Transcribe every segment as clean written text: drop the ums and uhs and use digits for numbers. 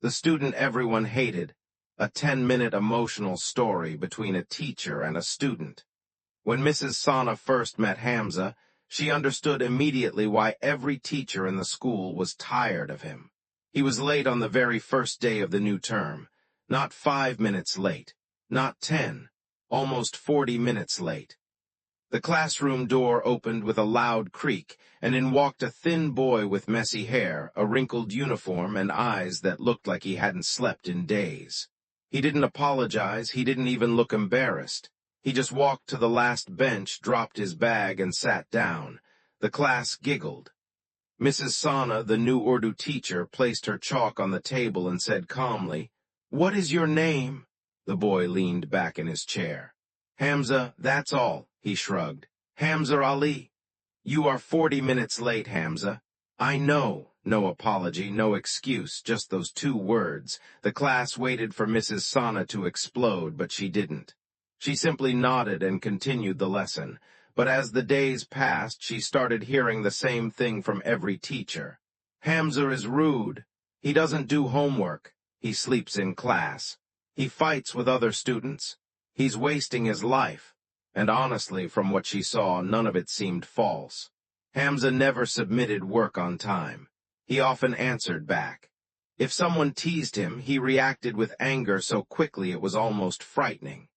The student everyone hated, a 10-minute emotional story between a teacher and a student. When Mrs. Sana first met Hamza, she understood immediately why every teacher in the school was tired of him. He was late on the very first day of the new term, not 5 minutes late, not 10, almost 40 minutes late. The classroom door opened with a loud creak, and in walked a thin boy with messy hair, a wrinkled uniform, and eyes that looked like he hadn't slept in days. He didn't apologize, he didn't even look embarrassed. He just walked to the last bench, dropped his bag, and sat down. The class giggled. Mrs. Sana, the new Urdu teacher, placed her chalk on the table and said calmly, "What is your name?" The boy leaned back in his chair. "Hamza, that's all," he shrugged. "Hamza Ali." "You are 40 minutes late, Hamza." "I know." No apology, no excuse, just those 2 words. The class waited for Mrs. Sana to explode, but she didn't. She simply nodded and continued the lesson. But as the days passed, she started hearing the same thing from every teacher. "Hamza is rude. He doesn't do homework. He sleeps in class. He fights with other students. He's wasting his life." And honestly, from what she saw, none of it seemed false. Hamza never submitted work on time. He often answered back. If someone teased him, he reacted with anger so quickly it was almost frightening.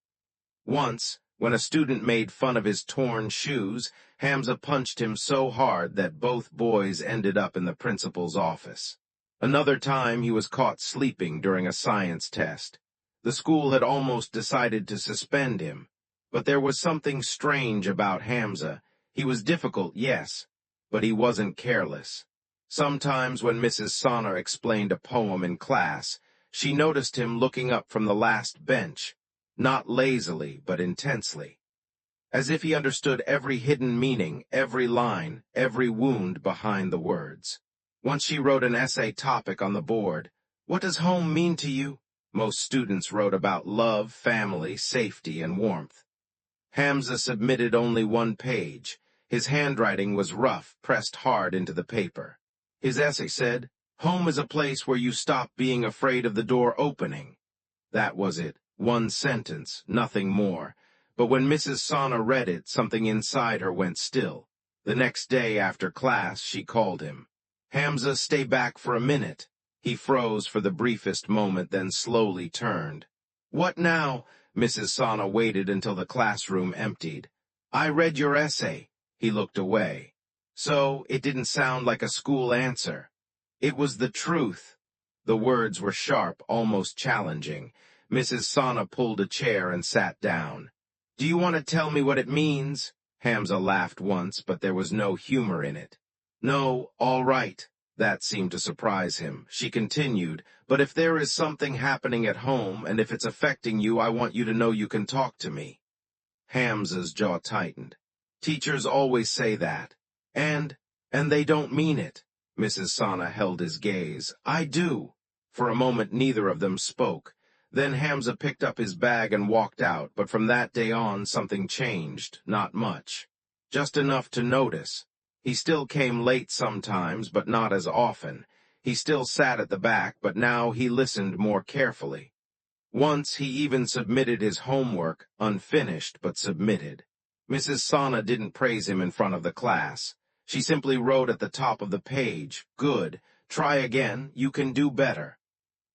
Once, when a student made fun of his torn shoes, Hamza punched him so hard that both boys ended up in the principal's office. Another time he was caught sleeping during a science test. The school had almost decided to suspend him. But there was something strange about Hamza. He was difficult, yes, but he wasn't careless. Sometimes when Mrs. Sana explained a poem in class, she noticed him looking up from the last bench, not lazily, but intensely, as if he understood every hidden meaning, every line, every wound behind the words. Once she wrote an essay topic on the board. "What does home mean to you?" Most students wrote about love, family, safety, and warmth. Hamza submitted only 1 page. His handwriting was rough, pressed hard into the paper. His essay said, "Home is a place where you stop being afraid of the door opening." That was it. 1 sentence, nothing more. But when Mrs. Sana read it, something inside her went still. The next day after class, she called him. "Hamza, stay back for a minute." He froze for the briefest moment, then slowly turned. "What now?" Mrs. Sana waited until the classroom emptied. "I read your essay." He looked away. So, it didn't sound like a school answer. It was the truth. The words were sharp, almost challenging. Mrs. Sana pulled a chair and sat down. "Do you want to tell me what it means?" Hamza laughed once, but there was no humor in it. "No, all right." That seemed to surprise him. She continued, "But if there is something happening at home, and if it's affecting you, I want you to know you can talk to me." Hamza's jaw tightened. "Teachers always say that. And they don't mean it." Mrs. Sana held his gaze. "I do." For a moment neither of them spoke. Then Hamza picked up his bag and walked out, but from that day on something changed, not much. Just enough to notice. He still came late sometimes, but not as often. He still sat at the back, but now he listened more carefully. Once he even submitted his homework, unfinished but submitted. Mrs. Sana didn't praise him in front of the class. She simply wrote at the top of the page, "Good. Try again. You can do better."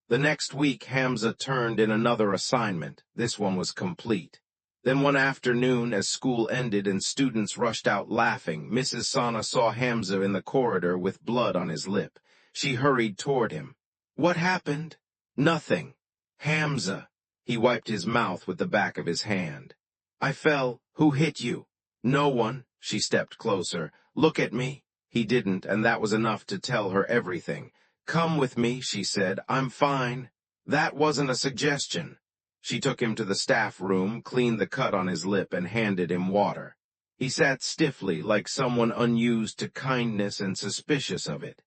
The next week Hamza turned in another assignment. This one was complete. Then one afternoon, as school ended and students rushed out laughing, Mrs. Sana saw Hamza in the corridor with blood on his lip. She hurried toward him. "What happened?" "Nothing." "Hamza." He wiped his mouth with the back of his hand. "I fell. Who hit you?" "No one." She stepped closer. "Look at me." He didn't, and that was enough to tell her everything. "Come with me," she said. "I'm fine." That wasn't a suggestion. She took him to the staff room, cleaned the cut on his lip, and handed him water. He sat stiffly, like someone unused to kindness and suspicious of it.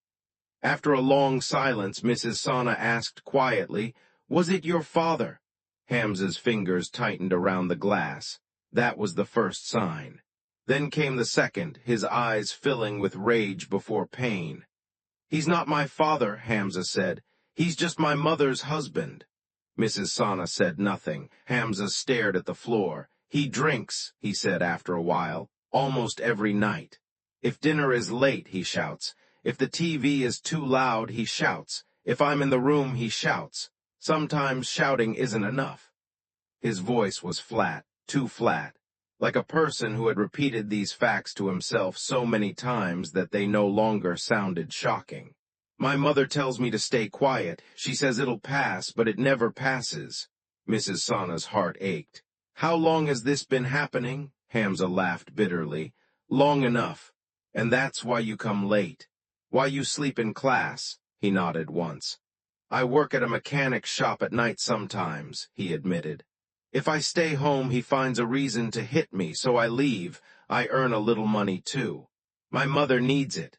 After a long silence, Mrs. Sana asked quietly, "Was it your father?" Hamza's fingers tightened around the glass. That was the first sign. Then came the second, his eyes filling with rage before pain. "He's not my father," Hamza said. He's just my mother's husband. Mrs. Sana said nothing. Hamza stared at the floor. He drinks, he said after a while, almost every night. If dinner is late, he shouts. If the TV is too loud, he shouts. If I'm in the room, he shouts. Sometimes shouting isn't enough. His voice was flat, too flat, like a person who had repeated these facts to himself so many times that they no longer sounded shocking. My mother tells me to stay quiet. She says it'll pass, but it never passes. Mrs. Sana's heart ached. How long has this been happening? Hamza laughed bitterly. Long enough. And that's why you come late. Why you sleep in class, he nodded once. I work at a mechanic shop at night sometimes, he admitted. If I stay home, he finds a reason to hit me, so I leave. I earn a little money, too. My mother needs it.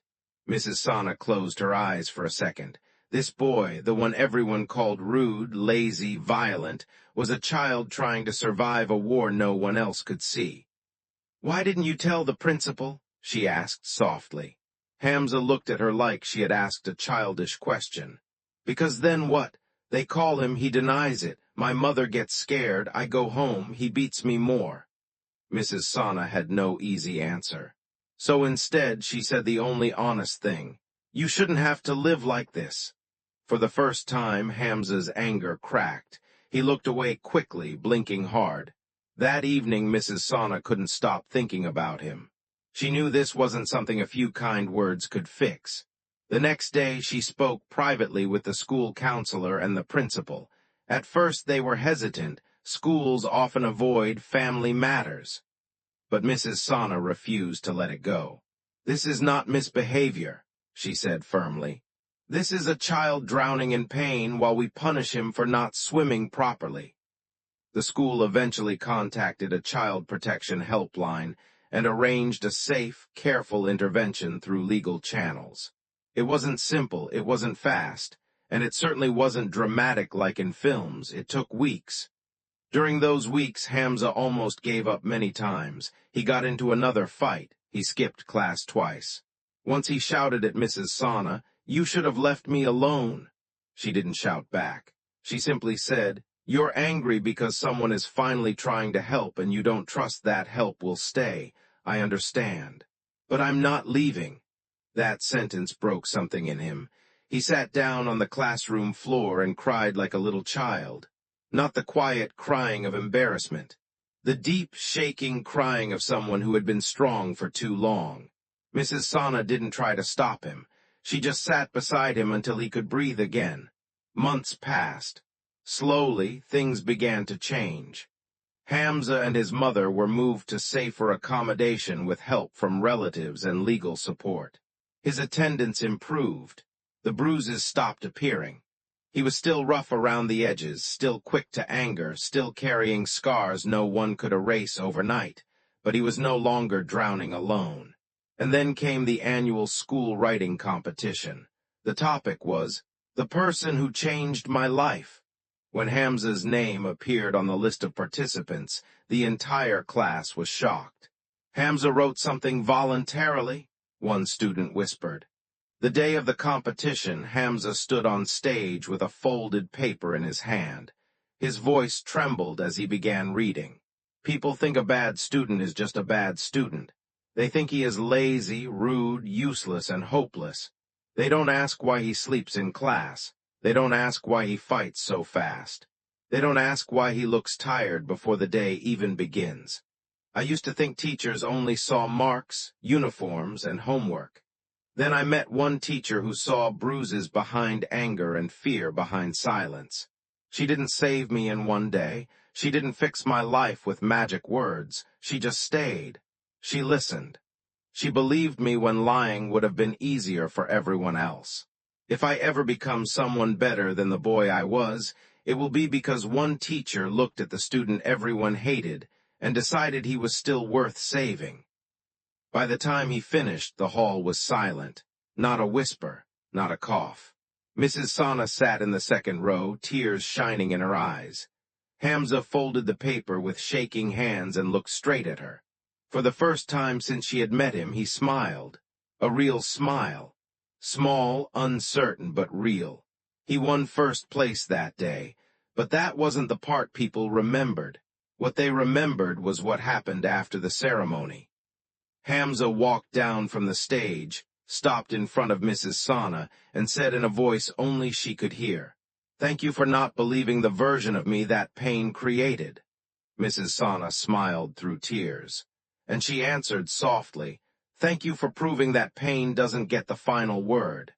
Mrs. Sana closed her eyes for a second. This boy, the one everyone called rude, lazy, violent, was a child trying to survive a war no one else could see. Why didn't you tell the principal? She asked softly. Hamza looked at her like she had asked a childish question. Because then what? They call him, he denies it. My mother gets scared, I go home, he beats me more. Mrs. Sana had no easy answer. So instead, she said the only honest thing. You shouldn't have to live like this. For the first time, Hamza's anger cracked. He looked away quickly, blinking hard. That evening, Mrs. Sana couldn't stop thinking about him. She knew this wasn't something a few kind words could fix. The next day, she spoke privately with the school counselor and the principal. At first, they were hesitant. Schools often avoid family matters. But Mrs. Sana refused to let it go. This is not misbehavior, she said firmly. This is a child drowning in pain while we punish him for not swimming properly. The school eventually contacted a child protection helpline and arranged a safe, careful intervention through legal channels. It wasn't simple, it wasn't fast, and it certainly wasn't dramatic like in films. It took weeks. During those weeks, Hamza almost gave up many times. He got into another fight. He skipped class twice. Once he shouted at Mrs. Sana, "You should have left me alone." She didn't shout back. She simply said, "You're angry because someone is finally trying to help and you don't trust that help will stay. I understand. But I'm not leaving." That sentence broke something in him. He sat down on the classroom floor and cried like a little child. Not the quiet crying of embarrassment. The deep, shaking crying of someone who had been strong for too long. Mrs. Sana didn't try to stop him. She just sat beside him until he could breathe again. Months passed. Slowly, things began to change. Hamza and his mother were moved to safer accommodation with help from relatives and legal support. His attendance improved. The bruises stopped appearing. He was still rough around the edges, still quick to anger, still carrying scars no one could erase overnight, but he was no longer drowning alone. And then came the annual school writing competition. The topic was, "The Person Who Changed My Life." When Hamza's name appeared on the list of participants, the entire class was shocked. "Hamza wrote something voluntarily," one student whispered. The day of the competition, Hamza stood on stage with a folded paper in his hand. His voice trembled as he began reading. People think a bad student is just a bad student. They think he is lazy, rude, useless, and hopeless. They don't ask why he sleeps in class. They don't ask why he fights so fast. They don't ask why he looks tired before the day even begins. I used to think teachers only saw marks, uniforms, and homework. Then I met one teacher who saw bruises behind anger and fear behind silence. She didn't save me in one day. She didn't fix my life with magic words. She just stayed. She listened. She believed me when lying would have been easier for everyone else. If I ever become someone better than the boy I was, it will be because one teacher looked at the student everyone hated and decided he was still worth saving. By the time he finished, the hall was silent. Not a whisper, not a cough. Mrs. Sana sat in the second row, tears shining in her eyes. Hamza folded the paper with shaking hands and looked straight at her. For the first time since she had met him, he smiled. A real smile. Small, uncertain, but real. He won first place that day, but that wasn't the part people remembered. What they remembered was what happened after the ceremony. Hamza walked down from the stage, stopped in front of Mrs. Sana, and said in a voice only she could hear, "Thank you for not believing the version of me that pain created." Mrs. Sana smiled through tears, and she answered softly, "Thank you for proving that pain doesn't get the final word."